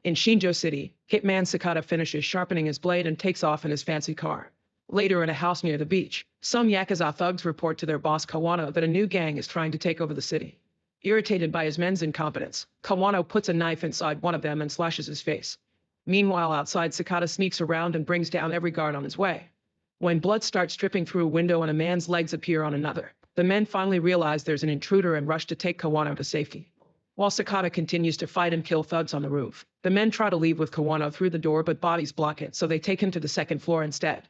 In Shinjo City, Hitman Sakata finishes sharpening his blade and takes off in his fancy car. Later in a house near the beach, some Yakuza thugs report to their boss Kawano that a new gang is trying to take over the city. Irritated by his men's incompetence, Kawano puts a knife inside one of them and slashes his face. Meanwhile outside, Sakata sneaks around and brings down every guard on his way. When blood starts dripping through a window and a man's legs appear on another, the men finally realize there's an intruder and rush to take Kawano to safety. While Sakata continues to fight and kill thugs on the roof, the men try to leave with Kawano through the door but bodies block it, so they take him to the second floor instead.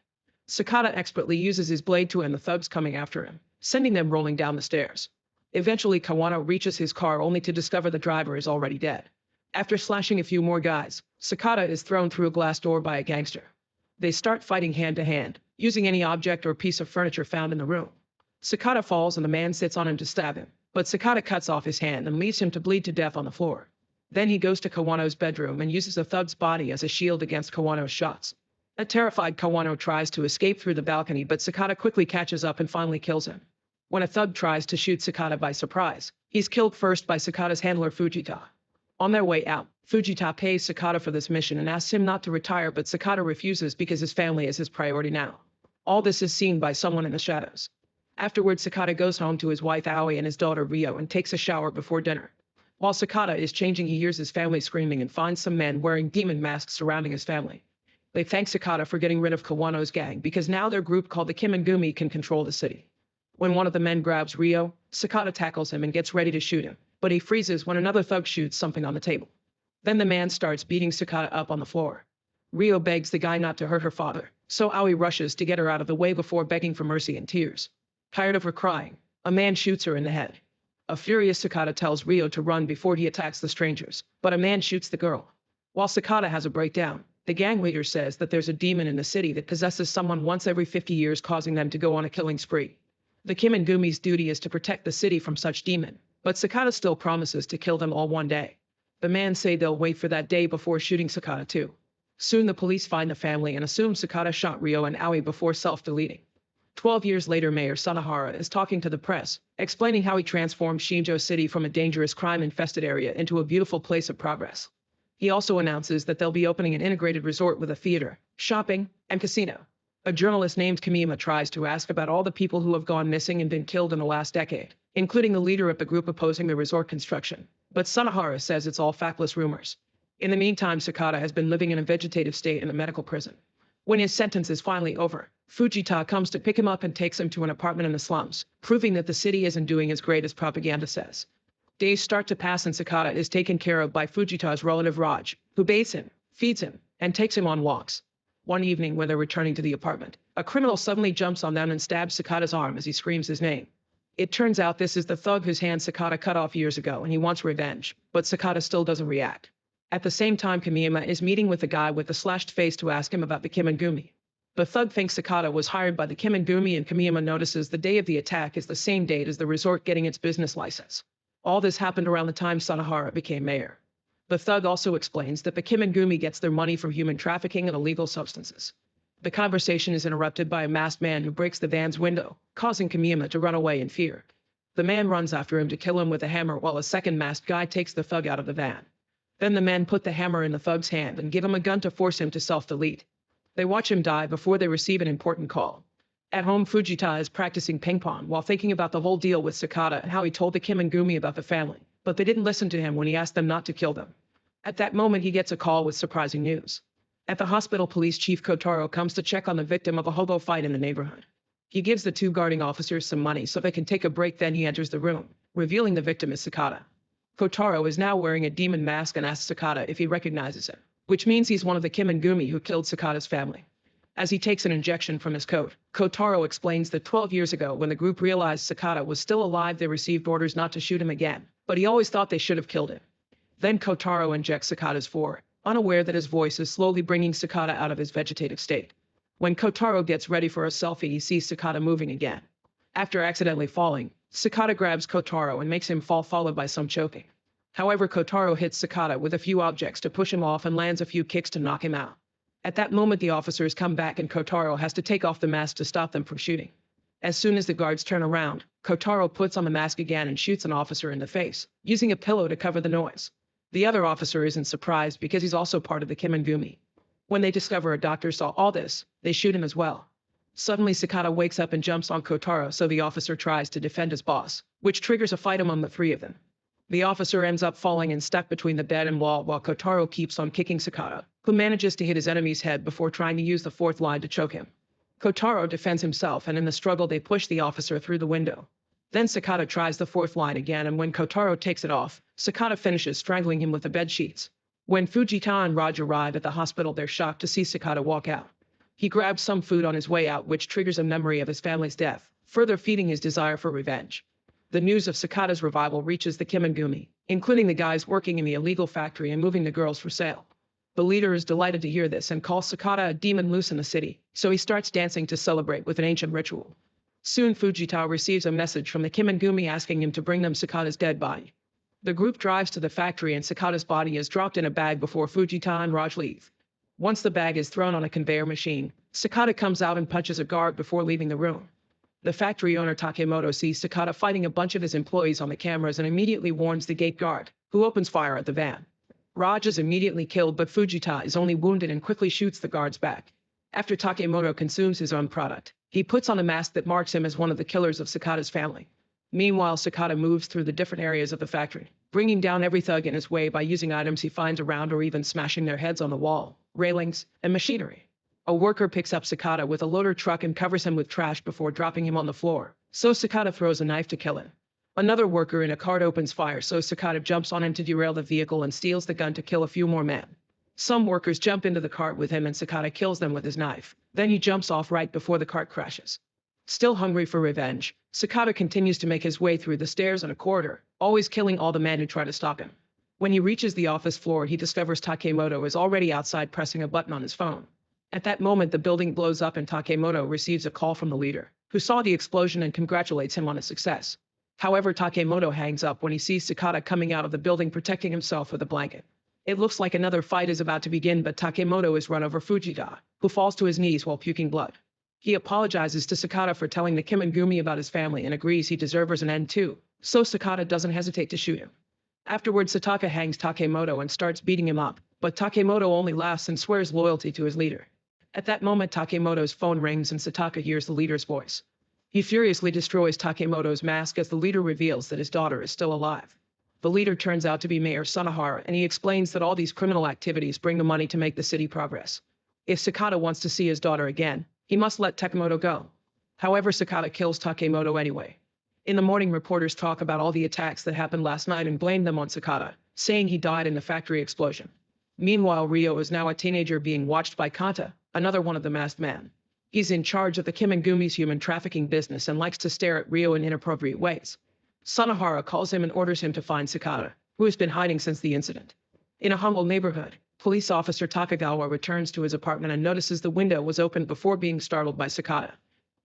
Sakata expertly uses his blade to end the thugs coming after him, sending them rolling down the stairs. Eventually Kawano reaches his car only to discover the driver is already dead. After slashing a few more guys, Sakata is thrown through a glass door by a gangster. They start fighting hand to hand, using any object or piece of furniture found in the room. Sakata falls and the man sits on him to stab him, but Sakata cuts off his hand and leaves him to bleed to death on the floor. Then he goes to Kawano's bedroom and uses the thug's body as a shield against Kawano's shots. A terrified Kawano tries to escape through the balcony, but Sakata quickly catches up and finally kills him. When a thug tries to shoot Sakata by surprise, he's killed first by Sakata's handler Fujita. On their way out, Fujita pays Sakata for this mission and asks him not to retire, but Sakata refuses because his family is his priority now. All this is seen by someone in the shadows. Afterwards, Sakata goes home to his wife Aoi and his daughter Ryo and takes a shower before dinner. While Sakata is changing, he hears his family screaming and finds some men wearing demon masks surrounding his family. They thank Sakata for getting rid of Kawano's gang because now their group called the Kimengumi can control the city. When one of the men grabs Ryo, Sakata tackles him and gets ready to shoot him, but he freezes when another thug shoots something on the table. Then the man starts beating Sakata up on the floor. Ryo begs the guy not to hurt her father, so Aoi rushes to get her out of the way before begging for mercy in tears. Tired of her crying, a man shoots her in the head. A furious Sakata tells Ryo to run before he attacks the strangers, but a man shoots the girl. While Sakata has a breakdown, the gang leader says that there's a demon in the city that possesses someone once every 50 years, causing them to go on a killing spree. The Kimengumi's duty is to protect the city from such demon, but Sakata still promises to kill them all one day. The men say they'll wait for that day before shooting Sakata too. Soon the police find the family and assume Sakata shot Ryo and Aoi before self-deleting. 12 years later, Mayor Sunahara is talking to the press, explaining how he transformed Shinjo City from a dangerous crime-infested area into a beautiful place of progress. He also announces that they'll be opening an integrated resort with a theater, shopping, and casino. A journalist named Kamiyama tries to ask about all the people who have gone missing and been killed in the last decade, including the leader of the group opposing the resort construction. But Sunahara says it's all factless rumors. In the meantime, Sakata has been living in a vegetative state in a medical prison. When his sentence is finally over, Fujita comes to pick him up and takes him to an apartment in the slums, proving that the city isn't doing as great as propaganda says. Days start to pass and Sakata is taken care of by Fujita's relative Raj, who bathes him, feeds him, and takes him on walks. One evening when they're returning to the apartment, a criminal suddenly jumps on them and stabs Sakata's arm as he screams his name. It turns out this is the thug whose hand Sakata cut off years ago and he wants revenge, but Sakata still doesn't react. At the same time, Kamiyama is meeting with the guy with the slashed face to ask him about the Kimengumi. The thug thinks Sakata was hired by the Kimengumi, and Kamiyama notices the day of the attack is the same date as the resort getting its business license. All this happened around the time Sunahara became mayor. The thug also explains that the Kimengumi gets their money from human trafficking and illegal substances. The conversation is interrupted by a masked man who breaks the van's window, causing Kamiyama to run away in fear. The man runs after him to kill him with a hammer while a second masked guy takes the thug out of the van. Then the men put the hammer in the thug's hand and give him a gun to force him to self-delete. They watch him die before they receive an important call. At home, Fujita is practicing ping pong while thinking about the whole deal with Sakata and how he told the Kimengumi about the family, but they didn't listen to him when he asked them not to kill them. At that moment, he gets a call with surprising news. At the hospital, police chief Kotaro comes to check on the victim of a hobo fight in the neighborhood. He gives the two guarding officers some money so they can take a break, then he enters the room, revealing the victim is Sakata. Kotaro is now wearing a demon mask and asks Sakata if he recognizes him, which means he's one of the Kimengumi who killed Sakata's family. As he takes an injection from his coat, Kotaro explains that 12 years ago, when the group realized Sakata was still alive, they received orders not to shoot him again, but he always thought they should have killed him. Then Kotaro injects Sakata's fore, unaware that his voice is slowly bringing Sakata out of his vegetative state. When Kotaro gets ready for a selfie, he sees Sakata moving again. After accidentally falling, Sakata grabs Kotaro and makes him fall, followed by some choking. However, Kotaro hits Sakata with a few objects to push him off and lands a few kicks to knock him out. At that moment, the officers come back and Kotaro has to take off the mask to stop them from shooting. As soon as the guards turn around, Kotaro puts on the mask again and shoots an officer in the face, using a pillow to cover the noise. The other officer isn't surprised because he's also part of the Kimengumi. When they discover a doctor saw all this, they shoot him as well. Suddenly Sakata wakes up and jumps on Kotaro, so the officer tries to defend his boss, which triggers a fight among the three of them. The officer ends up falling and stuck between the bed and wall while Kotaro keeps on kicking Sakata, who manages to hit his enemy's head before trying to use the fourth line to choke him. Kotaro defends himself, and in the struggle they push the officer through the window. Then Sakata tries the fourth line again, and when Kotaro takes it off, Sakata finishes strangling him with the bed sheets. When Fujita and Raj arrive at the hospital, they're shocked to see Sakata walk out. He grabs some food on his way out, which triggers a memory of his family's death, further feeding his desire for revenge. The news of Sakata's revival reaches the Kimengumi, including the guys working in the illegal factory and moving the girls for sale. The leader is delighted to hear this and calls Sakata a demon loose in the city, so he starts dancing to celebrate with an ancient ritual. Soon Fujita receives a message from the Kimengumi asking him to bring them Sakata's dead body. The group drives to the factory and Sakata's body is dropped in a bag before Fujita and Raj leave. Once the bag is thrown on a conveyor machine, Sakata comes out and punches a guard before leaving the room. The factory owner Takemoto sees Sakata fighting a bunch of his employees on the cameras and immediately warns the gate guard, who opens fire at the van. Raj is immediately killed, but Fujita is only wounded and quickly shoots the guards back. After Takemoto consumes his own product, he puts on a mask that marks him as one of the killers of Sakata's family. Meanwhile, Sakata moves through the different areas of the factory, bringing down every thug in his way by using items he finds around or even smashing their heads on the wall, railings, and machinery. A worker picks up Sakata with a loader truck and covers him with trash before dropping him on the floor, so Sakata throws a knife to kill him. Another worker in a cart opens fire, so Sakata jumps on him to derail the vehicle and steals the gun to kill a few more men. Some workers jump into the cart with him and Sakata kills them with his knife. Then he jumps off right before the cart crashes. Still hungry for revenge, Sakata continues to make his way through the stairs and a corridor, always killing all the men who try to stop him. When he reaches the office floor, he discovers Takemoto is already outside pressing a button on his phone. At that moment, the building blows up and Takemoto receives a call from the leader, who saw the explosion and congratulates him on his success. However, Takemoto hangs up when he sees Sakata coming out of the building protecting himself with a blanket. It looks like another fight is about to begin, but Takemoto is run over Fujita, who falls to his knees while puking blood. He apologizes to Sakata for telling the Kimengumi about his family and agrees he deserves an end too, so Sakata doesn't hesitate to shoot him. Afterwards, Sataka hangs Takemoto and starts beating him up, but Takemoto only laughs and swears loyalty to his leader. At that moment, Takemoto's phone rings and Sataka hears the leader's voice. He furiously destroys Takemoto's mask as the leader reveals that his daughter is still alive. The leader turns out to be Mayor Sunahara, and he explains that all these criminal activities bring the money to make the city progress. If Sakata wants to see his daughter again, he must let Takemoto go. However, Sakata kills Takemoto anyway. In the morning, reporters talk about all the attacks that happened last night and blame them on Sakata, saying he died in the factory explosion. Meanwhile, Ryo is now a teenager being watched by Kanta, another one of the masked men. He's in charge of the Kimengumi's human trafficking business and likes to stare at Ryo in inappropriate ways. Sunahara calls him and orders him to find Sakata, who has been hiding since the incident. In a humble neighborhood, police officer Takagawa returns to his apartment and notices the window was open before being startled by Sakata.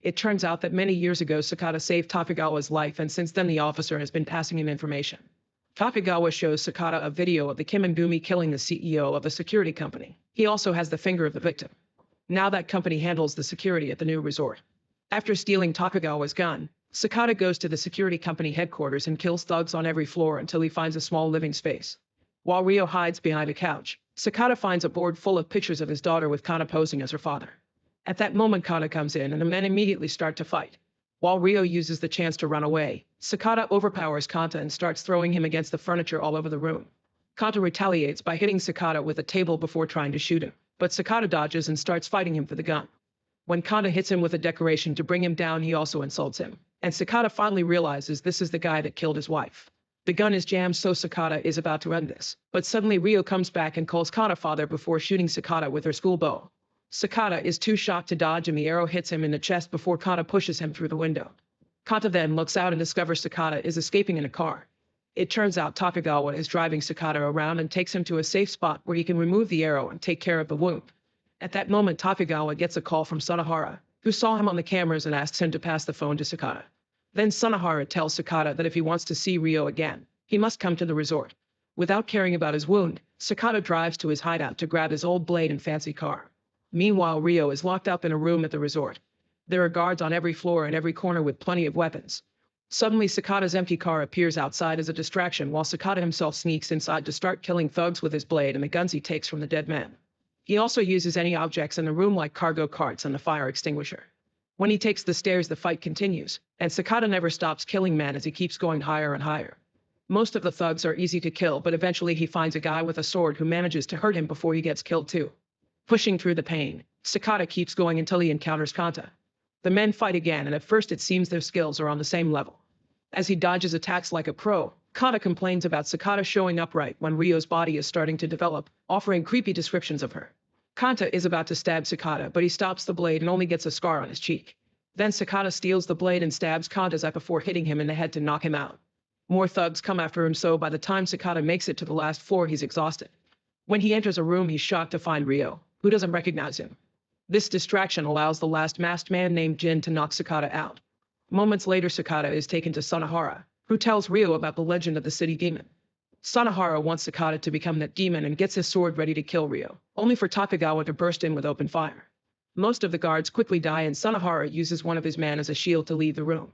It turns out that many years ago Sakata saved Takagawa's life, and since then the officer has been passing him information. Takagawa shows Sakata a video of the Kimengumi killing the CEO of a security company. He also has the finger of the victim. Now that company handles the security at the new resort. After stealing Takagawa's gun, Sakata goes to the security company headquarters and kills thugs on every floor until he finds a small living space. While Ryo hides behind a couch, Sakata finds a board full of pictures of his daughter with Kana posing as her father. At that moment, Kana comes in and the men immediately start to fight. While Ryo uses the chance to run away, Sakata overpowers Kanta and starts throwing him against the furniture all over the room. Kanta retaliates by hitting Sakata with a table before trying to shoot him, but Sakata dodges and starts fighting him for the gun. When Kanta hits him with a decoration to bring him down, he also insults him, and Sakata finally realizes this is the guy that killed his wife. The gun is jammed, so Sakata is about to end this, but suddenly Ryo comes back and calls Kanta father before shooting Sakata with her school bow. Sakata is too shocked to dodge and the arrow hits him in the chest before Kanta pushes him through the window. Kanta then looks out and discovers Sakata is escaping in a car. It turns out Takagawa is driving Sakata around and takes him to a safe spot where he can remove the arrow and take care of the wound. At that moment, Takagawa gets a call from Sunahara, who saw him on the cameras and asks him to pass the phone to Sakata. Then Sunahara tells Sakata that if he wants to see Ryo again, he must come to the resort. Without caring about his wound, Sakata drives to his hideout to grab his old blade and fancy car. Meanwhile, Ryo is locked up in a room at the resort. There are guards on every floor and every corner with plenty of weapons. Suddenly, Sakata's empty car appears outside as a distraction while Sakata himself sneaks inside to start killing thugs with his blade and the guns he takes from the dead man. He also uses any objects in the room like cargo carts and the fire extinguisher. When he takes the stairs, the fight continues, and Sakata never stops killing men as he keeps going higher and higher. Most of the thugs are easy to kill, but eventually he finds a guy with a sword who manages to hurt him before he gets killed too. Pushing through the pain, Sakata keeps going until he encounters Kanta. The men fight again, and at first it seems their skills are on the same level. As he dodges attacks like a pro, Kanta complains about Sakata showing up right when Ryo's body is starting to develop, offering creepy descriptions of her. Kanta is about to stab Sakata, but he stops the blade and only gets a scar on his cheek. Then Sakata steals the blade and stabs Kanta's eye before hitting him in the head to knock him out. More thugs come after him, so by the time Sakata makes it to the last floor, he's exhausted. When he enters a room, he's shocked to find Ryo, who doesn't recognize him. This distraction allows the last masked man named Jin to knock Sakata out. Moments later, Sakata is taken to Sanahara, who tells Ryo about the legend of the city demon. Sanahara wants Sakata to become that demon and gets his sword ready to kill Ryo, only for Takagawa to burst in with open fire. Most of the guards quickly die, and Sanahara uses one of his men as a shield to leave the room.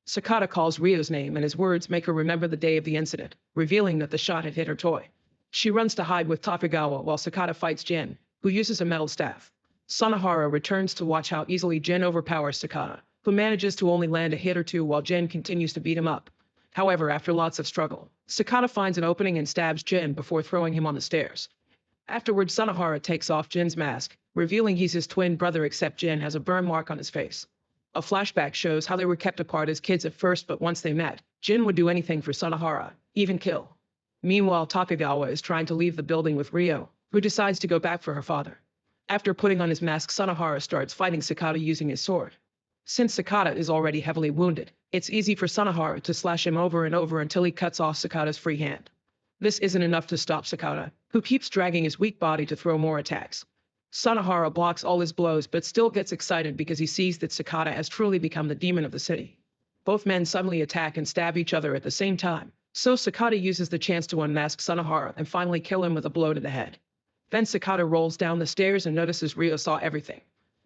Sakata calls Ryo's name, and his words make her remember the day of the incident, revealing that the shot had hit her toy. She runs to hide with Takagawa while Sakata fights Jin, who uses a metal staff. Sanahara returns to watch how easily Jin overpowers Sakata, who manages to only land a hit or two while Jin continues to beat him up. However, after lots of struggle, Sakata finds an opening and stabs Jin before throwing him on the stairs. Afterwards, Sanahara takes off Jin's mask, revealing he's his twin brother, except Jin has a burn mark on his face. A flashback shows how they were kept apart as kids at first, but once they met, Jin would do anything for Sanahara, even kill. Meanwhile, Takagawa is trying to leave the building with Ryo, who decides to go back for her father. After putting on his mask, Sanahara starts fighting Sakata using his sword. Since Sakata is already heavily wounded, it's easy for Sanahara to slash him over and over until he cuts off Sakata's free hand. This isn't enough to stop Sakata, who keeps dragging his weak body to throw more attacks. Sanahara blocks all his blows but still gets excited because he sees that Sakata has truly become the demon of the city. Both men suddenly attack and stab each other at the same time, so Sakata uses the chance to unmask Sanahara and finally kill him with a blow to the head. Then Sakata rolls down the stairs and notices Ryo saw everything.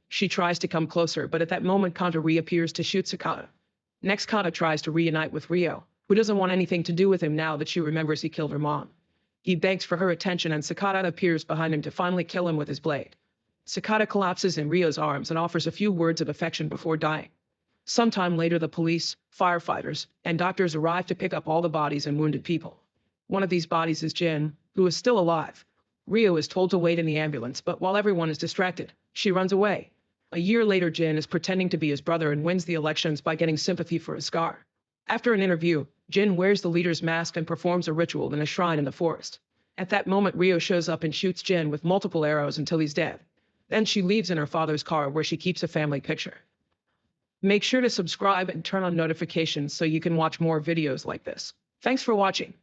She tries to come closer, but at that moment Kanta reappears to shoot Sakata. Next, Kanta tries to reunite with Ryo, who doesn't want anything to do with him now that she remembers he killed her mom. He begs for her attention, and Sakata appears behind him to finally kill him with his blade. Sakata collapses in Ryo's arms and offers a few words of affection before dying. Sometime later, the police, firefighters, and doctors arrive to pick up all the bodies and wounded people. One of these bodies is Jin, who is still alive. Ryo is told to wait in the ambulance, but while everyone is distracted, she runs away. A year later, Jin is pretending to be his brother and wins the elections by getting sympathy for his scar. After an interview, Jin wears the leader's mask and performs a ritual in a shrine in the forest. At that moment, Ryo shows up and shoots Jin with multiple arrows until he's dead. Then she leaves in her father's car, where she keeps a family picture. Make sure to subscribe and turn on notifications so you can watch more videos like this. Thanks for watching.